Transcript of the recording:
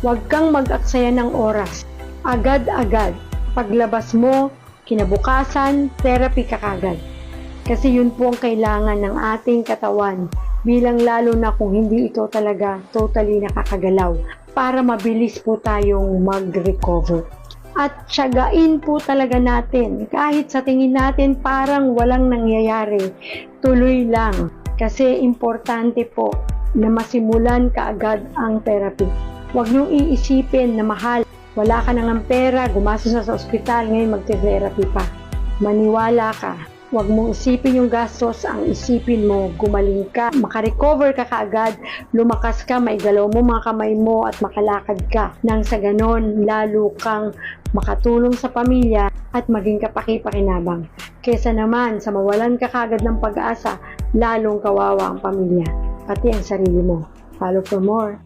Huwag kang mag-aksaya ng oras. Agad-agad. Paglabas mo, kinabukasan, therapy ka kagad. Kasi yun po ang kailangan ng ating katawan, bilang lalo na kung hindi ito talaga totally nakakagalaw, para mabilis po tayong mag-recover. At tiyagain po talaga natin, kahit sa tingin natin parang walang nangyayari, tuloy lang. Kasi importante po na masimulan kaagad ang therapy. Huwag niyong iisipin na mahal, wala ka nang pera, gumastos na sa ospital, ngayon magte-therapy pa. Maniwala ka. Huwag mong isipin yung gastos, ang isipin mo, gumaling ka, makarecover ka kaagad, lumakas ka, maigalaw mo mga kamay mo at makalakad ka. Nang sa ganon, lalo kang makatulong sa pamilya at maging kapaki-pakinabang. Kesa naman sa mawalan ka kaagad ng pag-asa, lalong kawawa ang pamilya, pati ang sarili mo. Follow for more.